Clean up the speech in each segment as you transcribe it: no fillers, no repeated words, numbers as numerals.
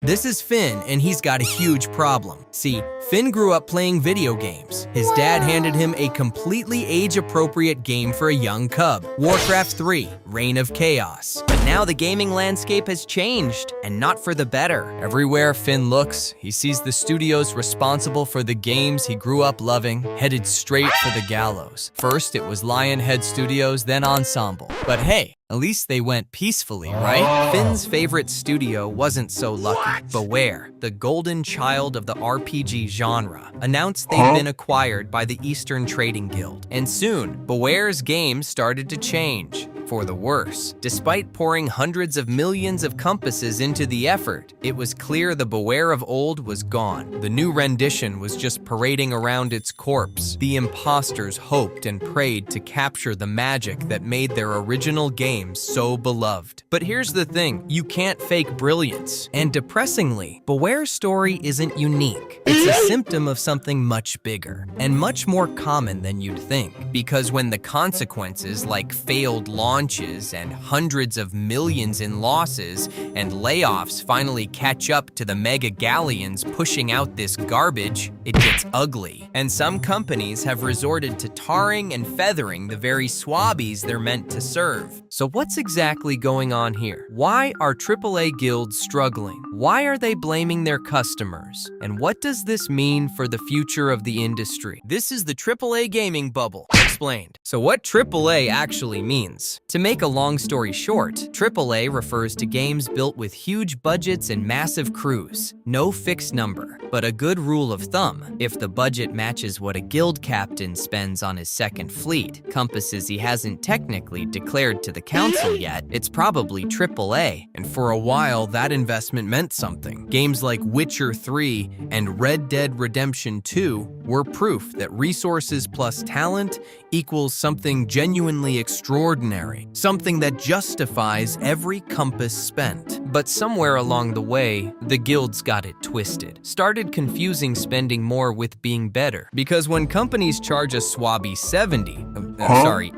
This is Finn, and he's got a huge problem. See, Finn grew up playing video games. His dad handed him a completely age-appropriate game for a young cub, Warcraft 3, Reign of Chaos. But now the gaming landscape has changed, and not for the better. Everywhere Finn looks, he sees the studios responsible for the games he grew up loving, headed straight for the gallows. First, it was Lionhead Studios, then Ensemble. But hey, at least they went peacefully, right? Finn's favorite studio wasn't so lucky. BioWare, the golden child of the RPG genre, announced they'd been acquired by the Eastern Trading Guild. And soon, BioWare's games started to change, for the worse. Despite pouring hundreds of millions of compasses into the effort, it was clear the BioWare of old was gone. The new rendition was just parading around its corpse. The imposters hoped and prayed to capture the magic that made their original game so beloved. But here's the thing, you can't fake brilliance. And depressingly, BioWare's story isn't unique. It's a symptom of something much bigger, and much more common than you'd think. Because when the consequences, like failed launches and hundreds of millions in losses and layoffs, finally catch up to the mega galleons pushing out this garbage, it gets ugly. And some companies have resorted to tarring and feathering the very swabbies they're meant to serve. So what's exactly going on here? Why are AAA guilds struggling? Why are they blaming their customers? And what does this mean for the future of the industry? This is the AAA gaming bubble explained. So what AAA actually means? To make a long story short, AAA refers to games built with huge budgets and massive crews. No fixed number, but a good rule of thumb. If the budget matches what a guild captain spends on his second fleet, compasses he hasn't technically declared to the council yet, it's probably AAA. And for a while, that investment meant something. Games like Witcher 3 and Red Dead Redemption 2 were proof that resources plus talent equals something genuinely extraordinary, something that justifies every compass spent. But somewhere along the way, the guilds got it twisted, started confusing spending more with being better. Because when companies charge a swabby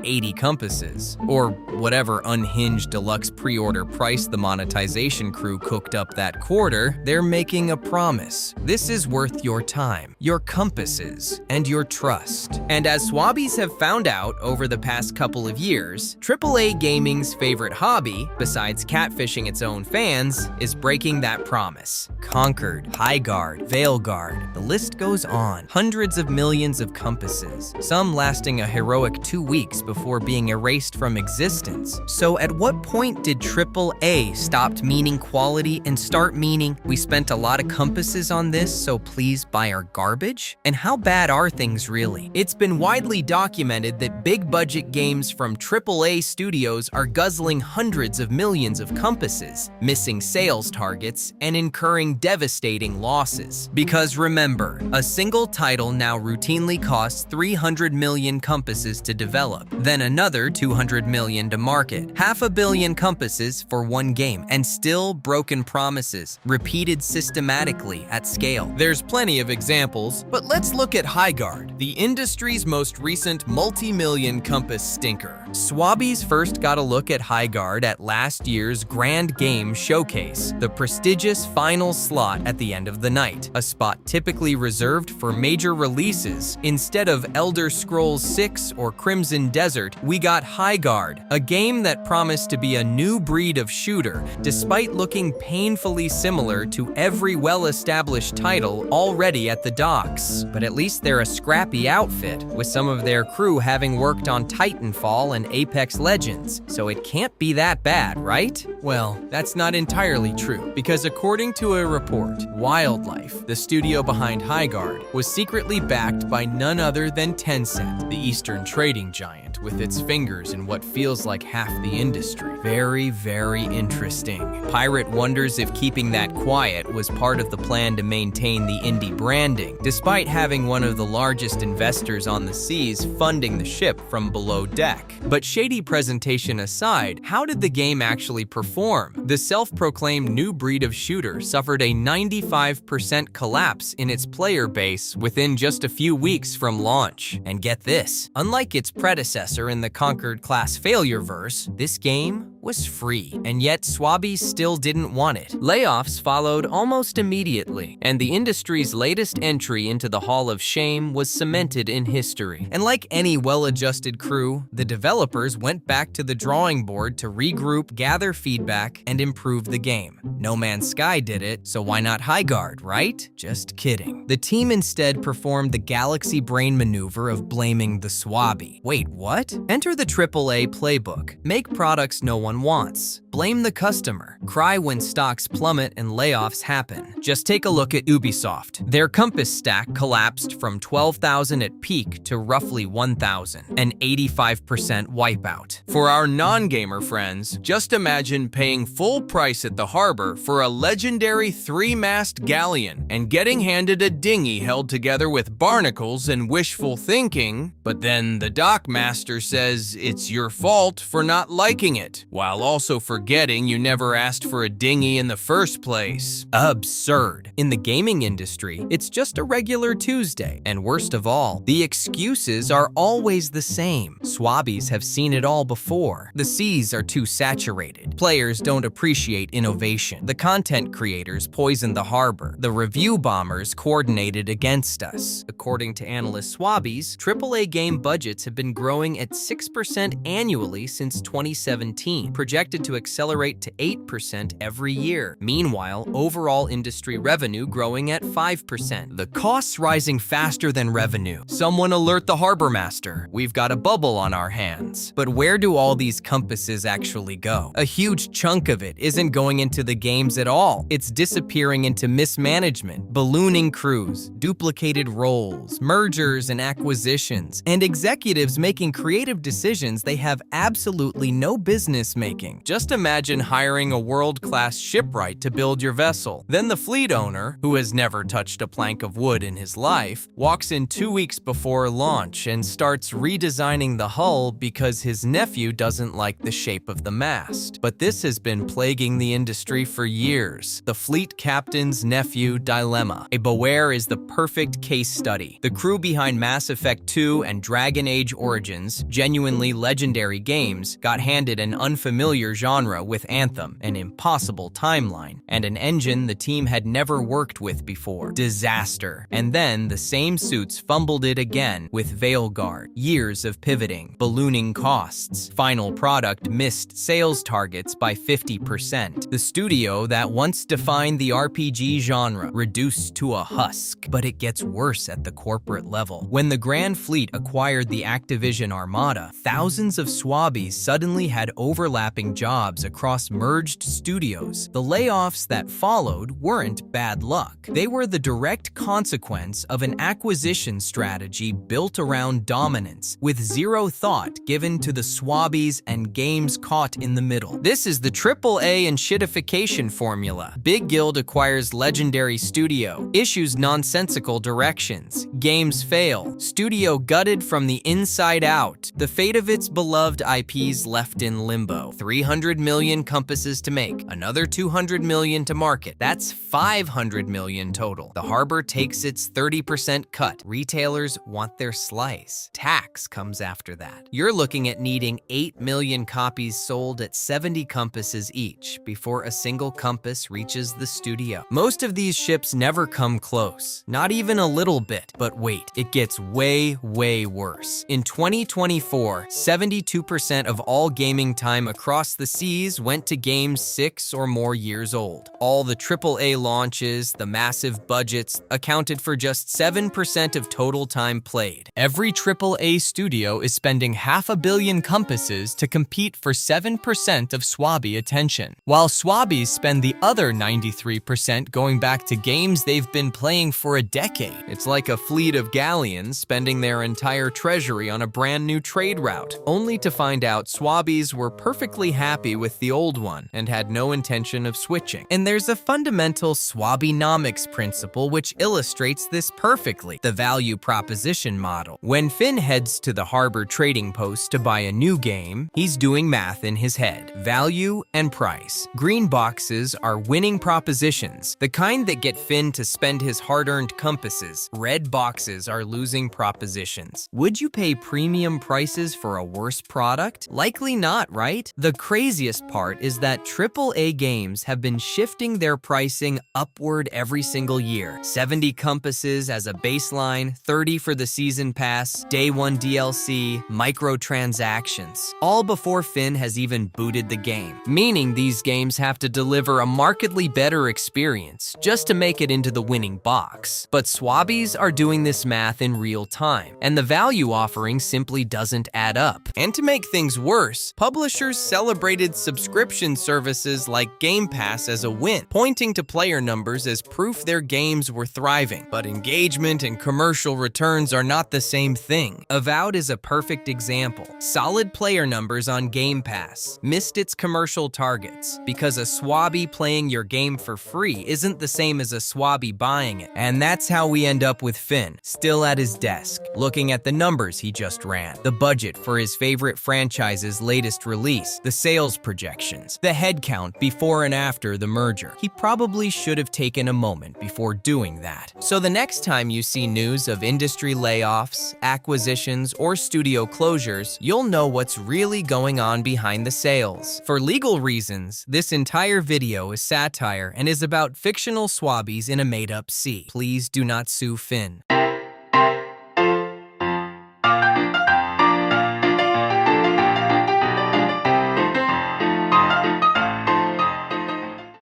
80 compasses, or whatever unhinged deluxe pre-order price the monetization crew cooked up that quarter, they're making a promise. This is worth your time, your compasses, and your trust. And as swabbies have found out over the past couple of years, AAA gaming's favorite hobby, besides catfishing its own fans, is breaking that promise. Concord, Highguard, Veilguard, the list goes on. Hundreds of millions of compasses, some lasting a heroic 2 weeks before being erased from existence. So at what point did AAA stop meaning quality and start meaning we spent a lot of compasses on this, so please buy our garbage? And how bad are things really? It's been widely documented that big budget games from AAA studios are guzzling hundreds of millions of compasses, missing sales targets, and incurring devastating losses. Because remember, a single title now routinely costs 300 million compasses to develop, then another 200 million to market. $500 million compasses for one game, and still broken promises, repeated systematically at scale. There's plenty of examples, but let's look at Highguard, the industry's most recent multi-million compass stinker. Swabbies first got a look at Highguard at last year's Grand Game Showcase, the prestigious final slot at the end of the night, a spot typically reserved for major releases. Instead of Elder Scrolls 6 or Crimson Desert, we got Highguard, a game that promised to be a new breed of shooter, despite looking painfully similar to every well-established title already at the docks. But at least they're a scrappy outfit, with some of their crew having worked on Titanfall and Apex Legends, so it can't be that bad, right? Well, that's not entirely true, because according to a report, Wildlife, the studio behind Highguard, was secretly backed by none other than Tencent, the Eastern trading giant, with its fingers in what feels like half the industry. Very, very interesting. Pirate wonders if keeping that quiet was part of the plan to maintain the indie branding, despite having one of the largest investors on the seas funding the ship from below deck. But shady presentation aside, how did the game actually perform? The self-proclaimed new breed of shooter suffered a 95% collapse in its player base within just a few weeks from launch. And get this, unlike its predecessor in the Concord-class failure verse, this game was free, and yet Swabbies still didn't want it. Layoffs followed almost immediately, and the industry's latest entry into the Hall of Shame was cemented in history. And like any well-adjusted crew, the developers went back to the drawing board to regroup, gather feedback, and improve the game. No Man's Sky did it, so why not Highguard, right? Just kidding. The team instead performed the galaxy brain maneuver of blaming the Swabby. Wait, what? Enter the AAA playbook. Make products no one wants. Blame the customer. Cry when stocks plummet and layoffs happen. Just take a look at Ubisoft. Their Compass stack collapsed from 12,000 at peak to roughly 1,000, an 85% wipeout. For our non-gamer friends, just imagine paying full price at the harbor for a legendary 3-mast galleon and getting handed a dinghy held together with barnacles and wishful thinking, but then the dockmaster says it's your fault for not liking it, while also forgetting you never asked for a dinghy in the first place. Absurd. In the gaming industry, it's just a regular Tuesday, and worst of all, the excuses are always the same. Swabbies have seen it all before. The seas are too saturated. Players don't appreciate innovation. The content creators poisoned the harbor. The review bombers coordinated against us. According to analyst Swabbies, AAA game budgets have been growing at 6% annually since 2017, projected to accelerate to 8% every year. Meanwhile, overall industry revenue growing at 5%. The costs rising faster than revenue. Someone alert the harbor master. We've got a bubble on our hands. But where do all these compasses actually go? A huge chunk of it isn't going into the games at all. It's disappearing into mismanagement, ballooning crews, duplicated roles, mergers and acquisitions, and executives making creative decisions they have absolutely no business making. Just imagine hiring a world-class shipwright to build your vessel. Then the fleet owner, who has never touched a plank of wood in his life, walks in 2 weeks before launch and starts redesigning the hull because his nephew doesn't like the shape of the mast. But this has been plaguing the industry for years. The fleet captain's nephew dilemma. A BioWare is the perfect case study. The crew behind Mass Effect 2 and Dragon Age Origins, genuinely legendary games, got handed an unfamiliar genre with Anthem, an impossible timeline, and an engine the team had never worked with before. Disaster. And then the same suits fumbled it again with Veilguard. Years of pivoting, ballooning costs. Final product missed sales targets by 50%. The studio that once defined the RPG genre reduced to a husk. But it gets worse at the corporate level. When the Grand Fleet acquired the Activision Armada, thousands of Swabbies suddenly had overlapping jobs across merged studios. The layoffs that followed weren't bad luck. They were the direct consequence of an acquisition strategy built around dominance, with zero thought given to the Swabbies and games caught in the middle. This is the AAA and shitification formula. Big Guild acquires legendary studio, issues nonsensical directions, games fail, studio gutted from the inside out, the fate of its beloved IPs left in limbo. 300 million compasses to make, another 200 million to market. That's 500 million total. The harbor takes its 30% cut. Retailers want their slice. Tax comes after that. You're looking at needing 8 million copies sold at 70 compasses each before a single compass reaches the studio. Most of these ships never come close, not even a little bit. But wait, it gets way worse. In 2024, 72% of all gaming time across the seas went to games 6 or more years old. All the AAA launches, the massive budgets, accounted for just 7% of total time played. Every AAA studio is spending $500 million compasses to compete for 7% of Swabby attention, while Swabbies spend the other 93% going back to games they've been playing for a decade. It's like a fleet of galleons spending their entire treasury on a brand new trade route, only to find out Swabbies were perfectly happy with the old one and had no intention of switching. And there's a fundamental Swabbynomics principle which illustrates this perfectly: the value proposition model. When Finn heads to the harbor trading post to buy a new game, he's doing math in his head. Value and price. Green boxes are winning propositions, the kind that get Finn to spend his hard-earned compasses. Red boxes are losing propositions. Would you pay premium prices for a worse product? Likely not, right? right. The craziest part is that AAA games have been shifting their pricing upward every single year. 70 compasses as a baseline, 30 for the season pass, day one DLC, microtransactions, all before Finn has even booted the game. Meaning these games have to deliver a markedly better experience just to make it into the winning box. But swabbies are doing this math in real time, and the value offering simply doesn't add up. And to make things worse, publishers celebrated subscription services like Game Pass as a win, pointing to player numbers as proof their games were thriving. But engagement and commercial returns are not the same thing. Avowed is a perfect example. Solid player numbers on Game Pass missed its commercial targets because a swabby playing your game for free isn't the same as a swabby buying it. And that's how we end up with Finn, still at his desk, looking at the numbers he just ran, the budget for his favorite franchise's latest release, the sales projections, the headcount before and after the merger. He probably should have taken a moment before doing that. So the next time you see news of industry layoffs, acquisitions, or studio closures, you'll know what's really going on behind the sales. For legal reasons, this entire video is satire and is about fictional swabbies in a made-up sea. Please do not sue Finn.